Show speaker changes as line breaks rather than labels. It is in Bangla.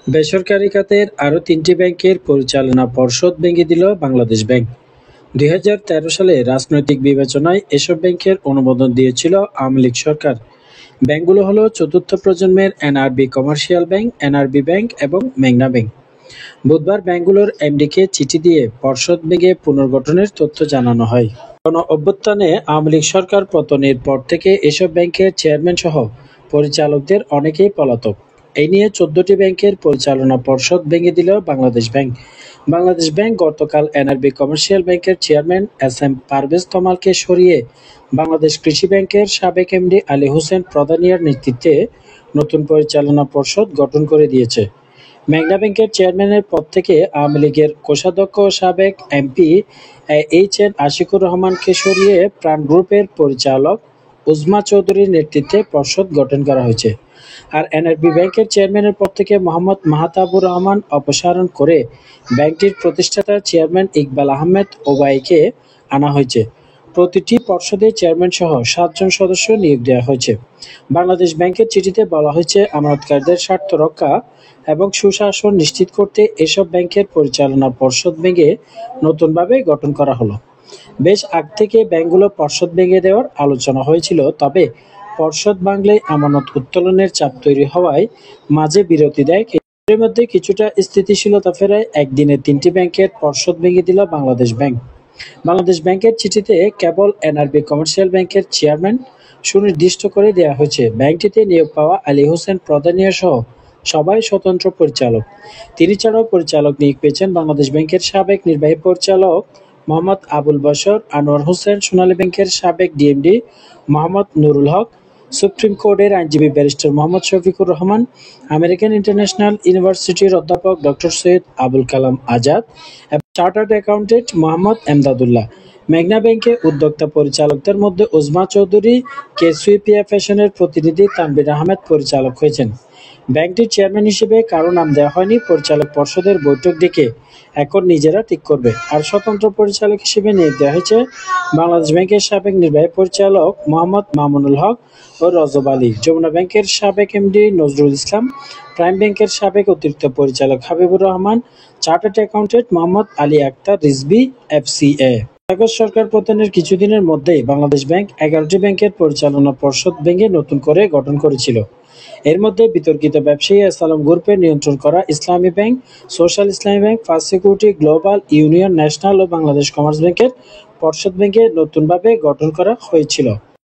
বেসরকারি খাতের আরও ৩টি ব্যাংকের পরিচালনা পর্ষদ ভেঙে দিল বাংলাদেশ ব্যাংক। ২০১৩ সালে রাজনৈতিক বিবেচনায় এসব ব্যাংকের অনুমোদন দিয়েছিল আওয়ামী লীগ সরকার। ব্যাংকগুলো হলো চতুর্থ প্রজন্মের NRB commercial bank, NRB bank এবং মেঘনা ব্যাংক। বুধবার ব্যাংকগুলোর এমডিকে চিঠি দিয়ে পর্ষদ ভেঙে পুনর্গঠনের তথ্য জানানো হয়। গণ-অভ্যুত্থানে আওয়ামী লীগ সরকার পতনের পর থেকে এসব ব্যাংকের চেয়ারম্যান সহ পরিচালকদের অনেকেই পলাতক। এই নিয়ে ১৪টি ব্যাংকের পরিচালনা পর্ষদ ভেঙে দিল বাংলাদেশ ব্যাংক। বাংলাদেশ ব্যাংক গতকাল এনআরবি কমার্শিয়াল ব্যাংকের চেয়ারম্যান এস.এম. পারভেজ তমালকে সরিয়ে বাংলাদেশ কৃষি ব্যাংকের সাবেক এমডি আলী হোসেন প্রধানিয়ার নেতৃত্বে নতুন পরিচালনা পর্ষদ গঠন করে দিয়েছে। মেঘনা ব্যাংকের চেয়ারম্যানের পদ থেকে আওয়ামী লীগের কোষাধ্যক্ষ ও সাবেক এমপি এইচ.এন. আশিকুর রহমানকে সরিয়ে প্রাণ গ্রুপের পরিচালক উজমা চৌধুরীর নেতৃত্বে পর্ষদ গঠন করা হয়েছে। আর এনআরবি ব্যাংকের চেয়ারম্যানের পদ থেকে মোহাম্মদ মাহতাবুর রহমান অপসারণ করে ব্যাংকটির প্রতিষ্ঠাতা চেয়ারম্যান ইকবাল আহমেদ ওবায়দকে আনা হয়েছে। প্রতিটি পর্ষদে চেয়ারম্যান সহ ৭ জন সদস্য নিয়োগ দেওয়া হয়েছে। বাংলাদেশ ব্যাংকের চিঠিতে বলা হয়েছে, আমানতকারীদের স্বার্থ রক্ষা এবং সুশাসন নিশ্চিত করতে এসব ব্যাংকের পরিচালনা পর্ষদ ভেঙে নতুনভাবে গঠন করা হলো। বেশ আগ থেকে ব্যাংকগুলো পর্ষদ ভেঙে দেওয়ার আলোচনা হয়েছিল, তবে পর্ষদ ভাঙলে আমানত উত্তোলনের চাপ তৈরি হওয়ায় মাঝে বিরতি দেয়। এর মধ্যে কিছুটা স্থিতিশীলতা ফেরায় একদিনে ৩টি ব্যাংকের পর্ষদ ভেঙে দিল বাংলাদেশ ব্যাংক। বাংলাদেশ ব্যাংকের চিঠিতে কেবল এনআরবি কমার্শিয়াল ব্যাংকের চেয়ারম্যান সুনির্দিষ্ট করে দেওয়া হয়েছে। ব্যাংকটিতে নিয়োগ পাওয়া আলী হোসেন প্রধানিয়া সহ সবাই স্বতন্ত্র পরিচালক। তিনি ছাড়াও পরিচালক নিয়োগ পেয়েছেন বাংলাদেশ ব্যাংকের সাবেক নির্বাহী পরিচালক মোহাম্মদ আবুল বশর, আনোয়ার হোসেন, সোনালী ব্যাংকের সাবেক ডিএমডি মোহাম্মদ নুরুল হক, সুপ্রিম কোর্টের আইনজীবী barrister Mohammad Shafiqur Rahman, American international ইউনিভার্সিটির অধ্যাপক ডক্টর সৈয়দ আবুল কালাম আজাদ এবং চার্টার্ড অ্যাকাউন্টেন্ট মোহাম্মদ এমদাদুল্লাহ। মেঘনা ব্যাংকে উদ্যোক্তা পরিচালকদের মধ্যে উজমা চৌধুরী, কেসিপিএ ফ্যাশনের প্রতিনিধি তানভীর আহমেদ পরিচালক হয়েছেন। ব্যাংকটির চেয়ারম্যান হিসেবে কারো নাম দেওয়া হয়নি। পরিচালক পর্ষদের বৈঠক ডেকে এখন নিজেরা ঠিক করবে। আর স্বতন্ত্র পরিচালক হিসেবে নিয়োগ দেওয়া হয়েছে বাংলাদেশ ব্যাংকের সাবেক নির্বাহী পরিচালক মোহাম্মদ মামুনুল হক ও রজব আলী, যমুনা ব্যাংকের সাবেক এমডি নজরুল ইসলাম, প্রাইম ব্যাংকের সাবেক অতিরিক্ত পরিচালক Habibur Rahman, chartered accountant Mohammad Ali Akhtar Rizvi, FCA. কাগজ সরকার পতনের কিছুদিনের মধ্যেই বাংলাদেশ ব্যাংক ১১টি ব্যাংকের পরিচালনা পর্ষদ ভেঙে নতুন করে গঠন করেছিল। এর মধ্যে বিতর্কিত ব্যবসায়ী আসসালাম গ্রুপের নিয়ন্ত্রণ করা Islami bank, social Islami bank, first security, global, union national ও বাংলাদেশ কমার্স ব্যাংকের পর্ষদ ভেঙে নতুনভাবে গঠন করা হয়েছিল।